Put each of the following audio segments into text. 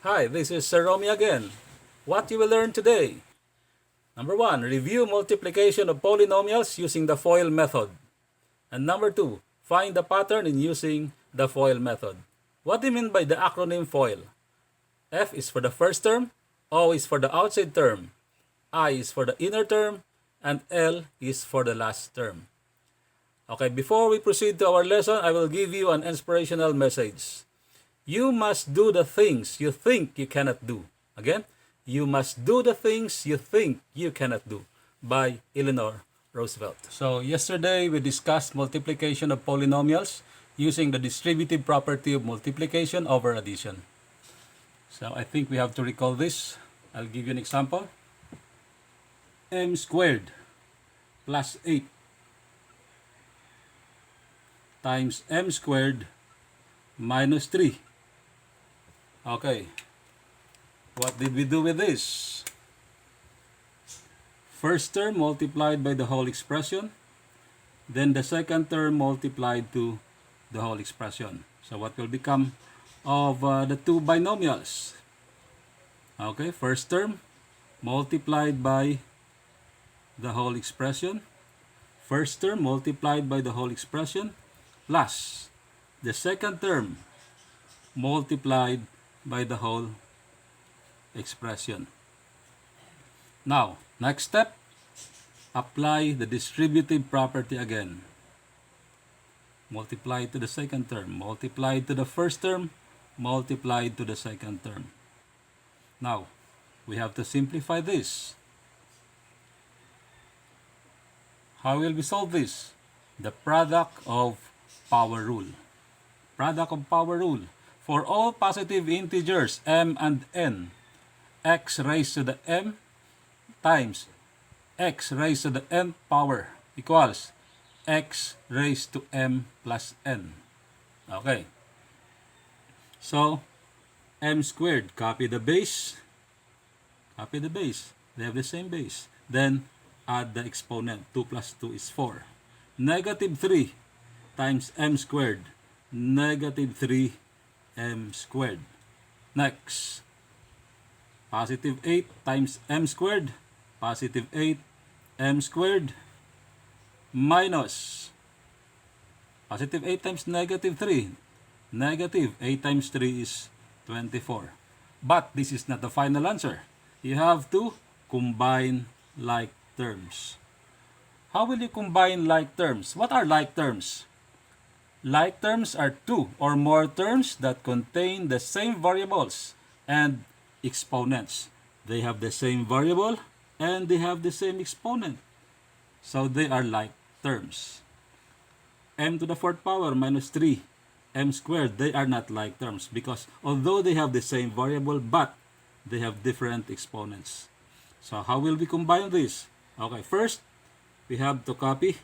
Hi, this is Sir Romy again. What you will learn today? Number 1, review multiplication of polynomials using the FOIL method. And number 2, find the pattern in using the FOIL method. What do you mean by the acronym FOIL? F is for the first term, O is for the outside term, I is for the inner term, and L is for the last term. Okay, before we proceed to our lesson, I will give you an inspirational message. You must do the things you think you cannot do. Again, you must do the things you think you cannot do, by Eleanor Roosevelt. So yesterday we discussed multiplication of polynomials using the distributive property of multiplication over addition. So I think we have to recall this. I'll give you an example. M squared plus 8 times m squared minus 3. Okay, what did we do with this? First term multiplied by the whole expression, then the second term multiplied to the whole expression. So what will become of the two binomials? Okay, first term multiplied by the whole expression, first term multiplied by the whole expression, plus the second term multiplied by the whole expression. Now, next step, apply the distributive property again. Multiply to the second term, multiply to the first term, multiply to the second term. Now, we have to simplify this. How will we solve this? The product of power rule. Product of power rule. For all positive integers m and n, x raised to the m times x raised to the nth power equals x raised to m plus n. Okay. So, m squared, copy the base. Copy the base. They have the same base. Then, add the exponent. 2 plus 2 is 4. Negative 3 times m squared. Negative 3 m squared. Next, positive 8 times m squared, positive 8 m squared, minus positive 8 times negative 3, negative 8 times 3 is 24. But this is not the final answer. You have to combine like terms. How will you combine like terms? What are like terms? Like terms are two or more terms that contain the same variables and exponents. They have the same variable and they have the same exponent. So they are like terms. M to the fourth power minus 3 m squared, they are not like terms because although they have the same variable but they have different exponents. So how will we combine this? Okay, first we have to copy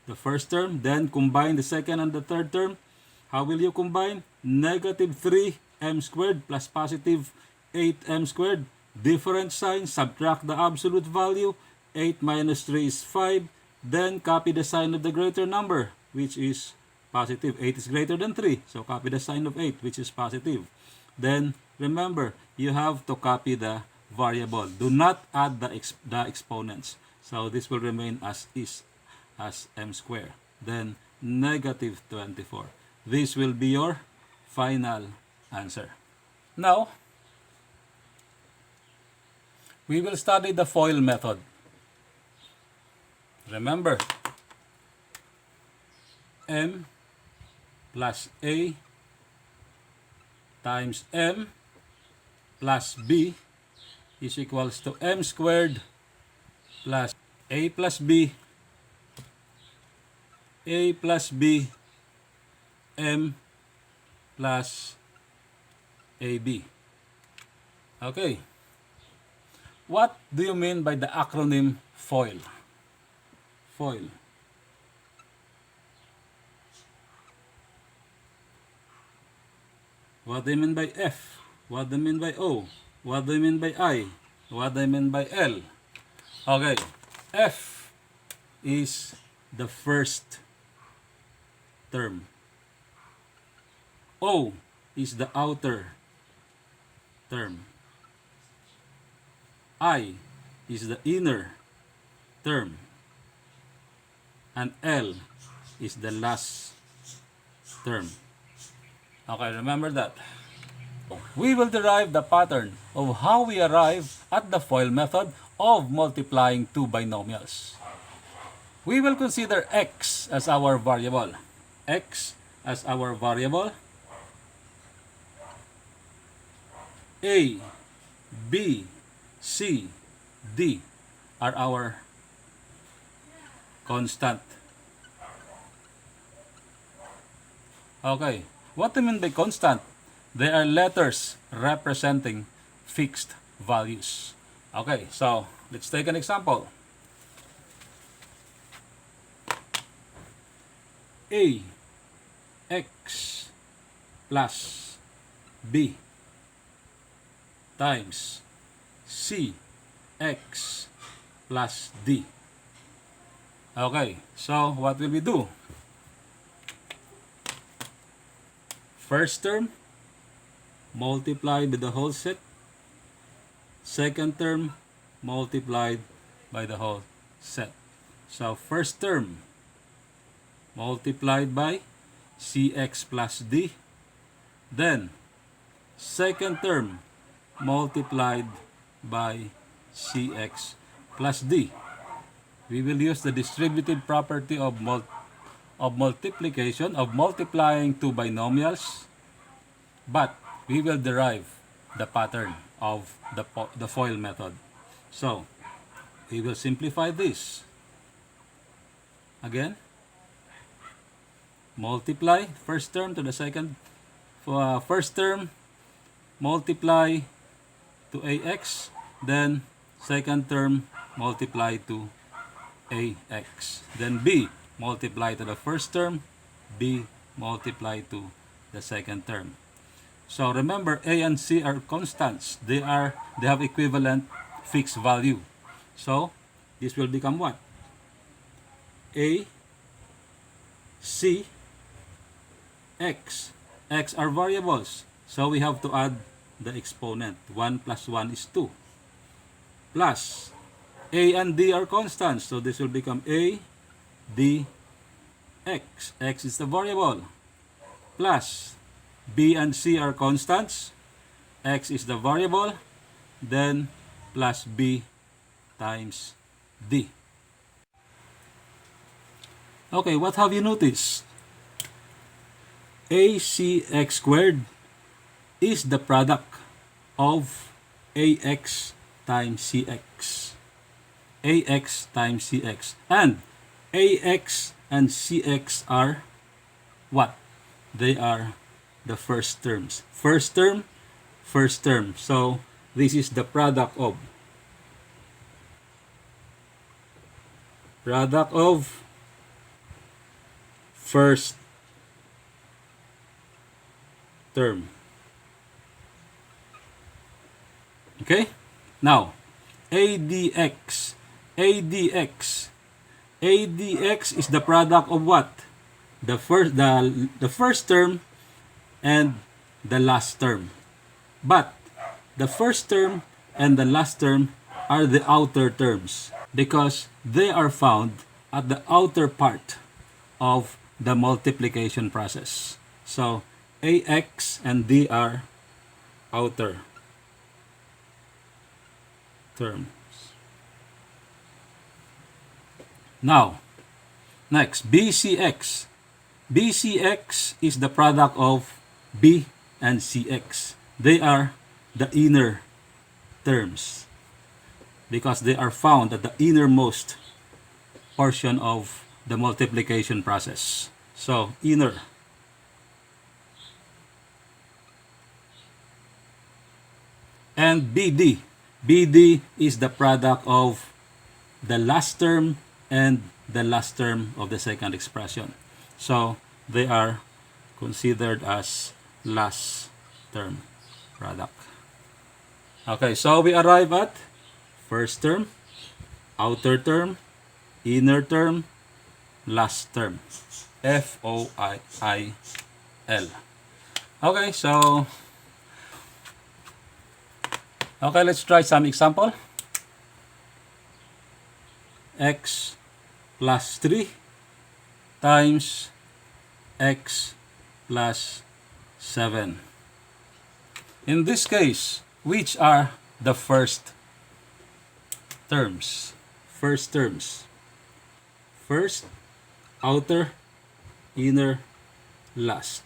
the first term, then combine the second and the third term. How will you combine? Negative 3m squared plus positive 8m squared. Different sign, subtract the absolute value. 8 minus 3 is 5. Then copy the sign of the greater number, which is positive. 8 is greater than 3. So copy the sign of 8, which is positive. Then remember, you have to copy the variable. Do not add the exponents. So this will remain as is, as m squared. Then negative 24. This will be your final answer. Now, we will study the FOIL method. Remember, m plus a times m plus b is equals to m squared plus a plus b m plus ab. Okay. What do you mean by the acronym FOIL? FOIL. What do you mean by F? What do you mean by O? What do you mean by I? What do you mean by L? Okay. F is the first term. O is the outer term. I is the inner term. And L is the last term. Okay, remember that. We will derive the pattern of how we arrive at the FOIL method of multiplying two binomials. We will consider x as our variable. X as our variable. A, B, C, D are our constant. Okay, what do you mean by constant? They are letters representing fixed values. Okay, so let's take an example. A, x plus B times C, x plus D. Okay, so what will we do? First term multiplied by the whole set. Second term multiplied by the whole set. So first term multiplied by Cx plus D. Then second term multiplied by Cx plus D. We will use the distributive property of multiplication, of multiplying two binomials, but we will derive the pattern of the FOIL method. So we will simplify this. Again, multiply first term to the second. First term multiply to ax, then second term multiply to ax, then b multiply to the first term, b multiply to the second term. So remember, a and c are constants. They have equivalent fixed value. So this will become what? A, c, x. X are variables, so we have to add the exponent. 1 plus 1 is 2. Plus a and d are constants, so this will become a, d, x. X is the variable. Plus b and c are constants. X is the variable. Then plus b times d. Okay, what have you noticed? ACx squared is the product of ax times cx. Ax times cx. And ax and cx are what? They are the first terms. First term, first term. So this is the product of first term. Okay? Now, ADX is the product of what? The first term and the last term. But the first term and the last term are the outer terms because they are found at the outer part of the multiplication process. So ax and d are outer terms. Now, next, BCX. BCX is the product of B and CX. They are the inner terms because they are found at the innermost portion of the multiplication process. So, inner. And BD. BD is the product of the last term and the last term of the second expression. So they are considered as last term product. Okay, so we arrive at first term, outer term, inner term, last term. FOIL. Okay, so Okay, let's try some example. X plus 3 times x plus 7. In this case, which are the first terms? First terms. First, outer, inner, last.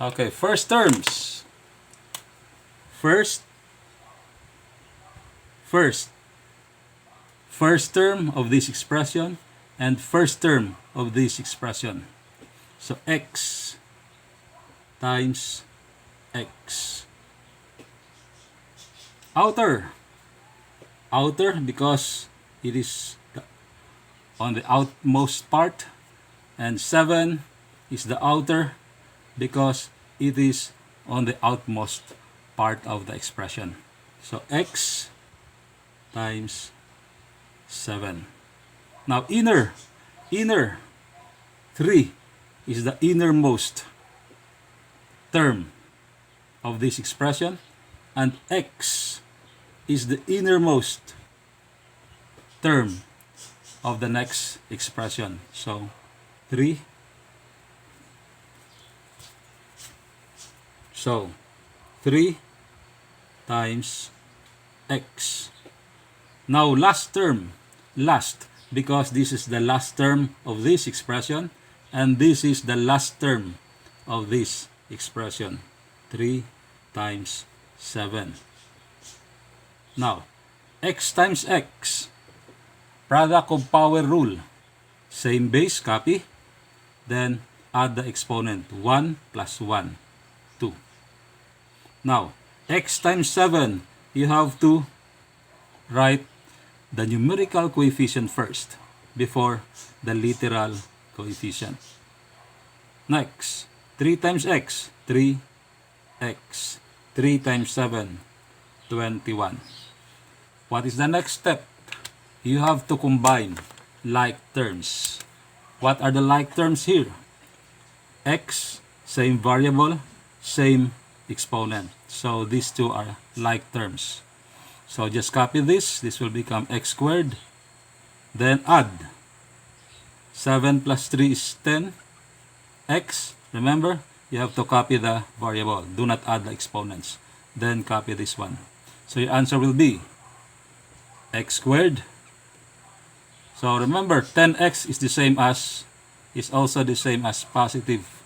Okay, first terms. First term of this expression and first term of this expression. So x times x. Outer because it is on the outmost part, and 7 is the outer because it is on the outmost part of the expression. So x times 7. Now inner 3 is the innermost term of this expression, and x is the innermost term of the next expression. So 3. So 3 times x. Now last term, last because this is the last term of this expression and this is the last term of this expression. 3 times 7. Now, x times x, product of power rule. Same base, copy. Then add the exponent. 1 plus 1, 2. Now, x times 7, you have to write the numerical coefficient first before the literal coefficient. Next, 3 times x, 3x. 3 times 7, 21. What is the next step? You have to combine like terms. What are the like terms here? X, same variable, same exponent. So these two are like terms. So just copy this. This will become x squared. Then add. 7 plus 3 is 10. X, remember, you have to copy the variable. Do not add the exponents. Then copy this one. So your answer will be x squared. So remember, 10x is also the same as positive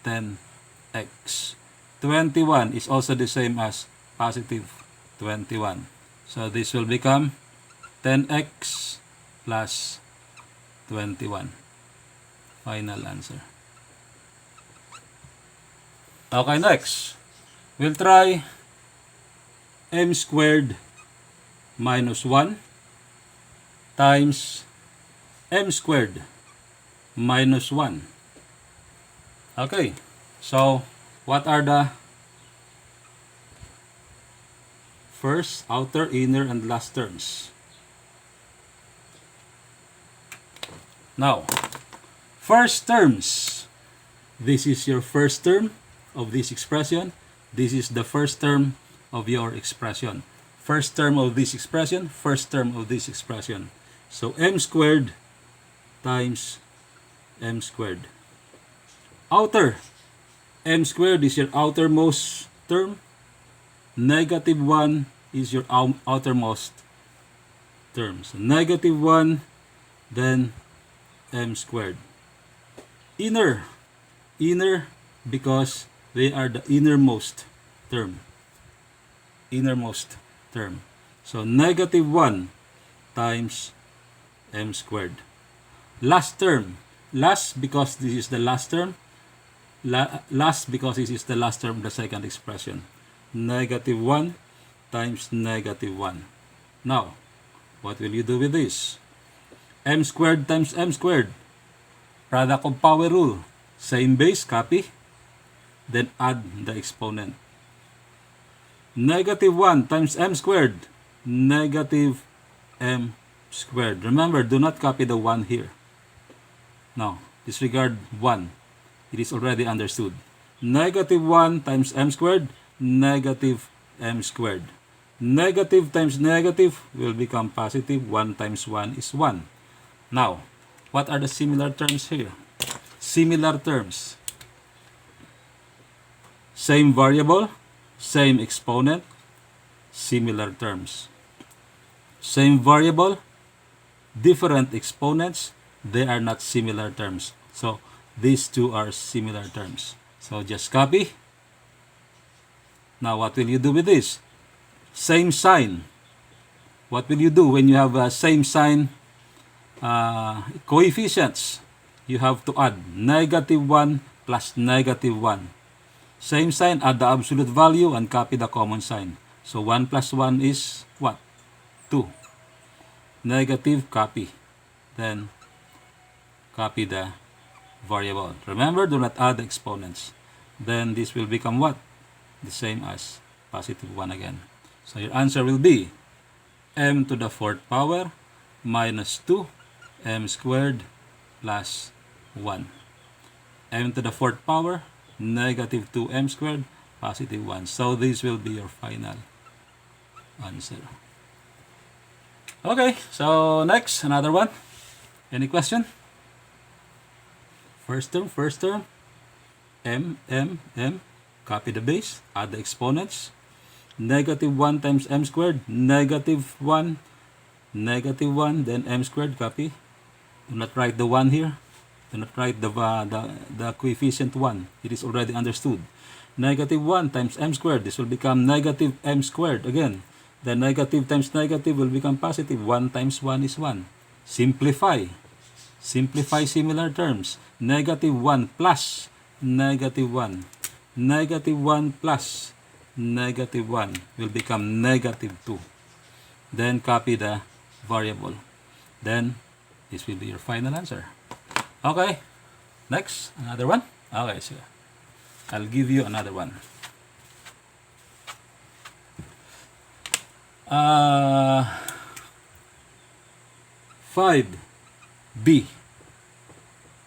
10x. 21 is also the same as positive 21. So this will become 10x plus 21. Final answer. Okay, next. We'll try m squared minus 1 times m squared minus 1. Okay, so what are the first, outer, inner, and last terms? Now, first terms. This is your first term of this expression. This is the first term of your expression. First term of this expression, first term of this expression. So m squared times m squared. Outer, m squared is your outermost term. Negative 1 is your outermost term. So negative 1, then m squared. Inner because they are the innermost term. Innermost term. So negative 1 times m squared. Last term. Last because this is the last term. Last because this is the last term of the second expression. Negative 1 times negative 1. Now, what will you do with this? M squared times m squared. Product of power rule. Same base, copy. Then add the exponent. Negative 1 times m squared. Negative m squared. Remember, do not copy the 1 here. No, disregard 1. It is already understood. Negative 1 times m squared. negative m squared. Negative times negative will become positive. 1 times 1 is 1. Now, what are the similar terms here? Similar terms. Same variable, same exponent, similar terms. Same variable, different exponents, they are not similar terms. So, these two are similar terms. So, just copy. Now, what will you do with this? Same sign. What will you do when you have a same sign coefficients? You have to add negative 1 plus negative 1. Same sign, add the absolute value and copy the common sign. So 1 plus 1 is what? 2. Negative, copy. Then copy the variable. Remember, do not add the exponents. Then this will become what? The same as positive 1 again. So your answer will be m to the 4th power minus 2 m squared plus 1. M to the 4th power, negative 2m squared, positive 1. So this will be your final answer. Okay, so next, another one. Any question? First term, m, copy the base, add the exponents. Negative 1 times m squared, negative 1, then m squared, copy. Do not write the 1 here. Do not write the coefficient 1. It is already understood. Negative 1 times m squared, this will become negative m squared again. The negative times negative will become positive. 1 times 1 is 1. Simplify. Simplify similar terms. Negative 1 plus negative 1. Negative 1 plus negative 1 will become negative 2. Then copy the variable. Then this will be your final answer. Okay, next, another one. Okay, so I'll give you another one. 5b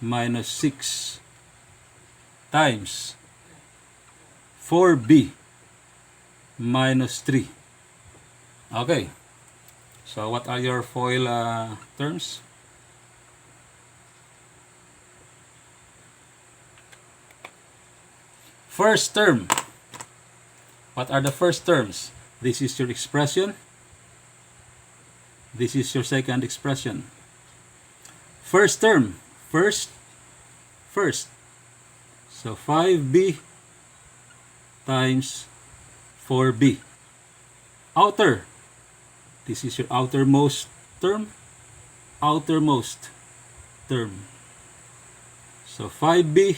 minus 6 times 4b minus 3. Okay. So what are your FOIL terms? First term. What are the first terms? This is your expression. This is your second expression. First term. First. So 5b times 4b. Outer. This is your outermost term. Outermost term. So 5b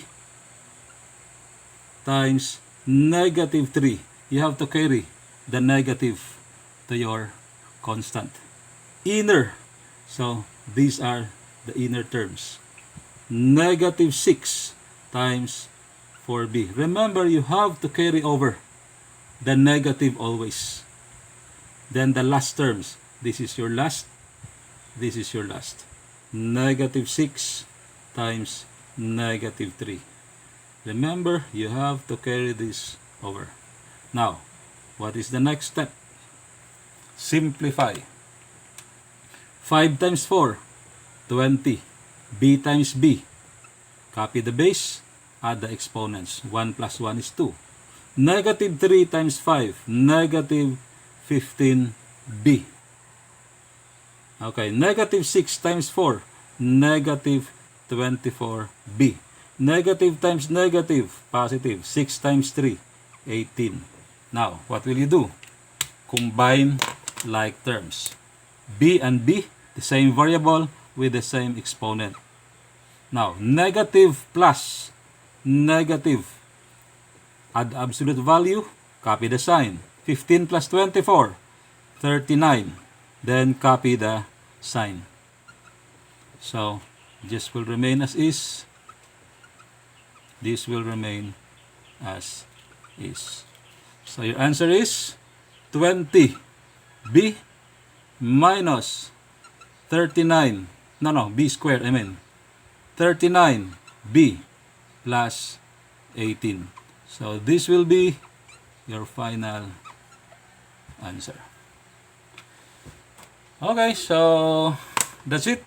times negative 3. You have to carry the negative to your constant. Inner. So these are the inner terms. Negative 6 times 4b. Remember, you have to carry over the negative always. Then the last terms. This is your last. This is your last. Negative 6 times negative 3. Remember, you have to carry this over. Now, what is the next step? Simplify. 5 times 4, 20. b times b. Copy the base, add the exponents. 1 plus 1 is 2. Negative 3 times 5, negative 15b. Okay, negative 6 times 4, negative 24b. Negative times negative, positive. 6 times 3, 18. Now, what will you do? Combine like terms. b and b, the same variable with the same exponent. Now, negative plus negative. Add absolute value, copy the sign. 15 plus 24, 39. Then copy the sign. So, this will remain as is. This will remain as is. So, your answer is 20b minus 39. No, b squared, 39b plus 18. So, this will be your final answer. Okay, so that's it.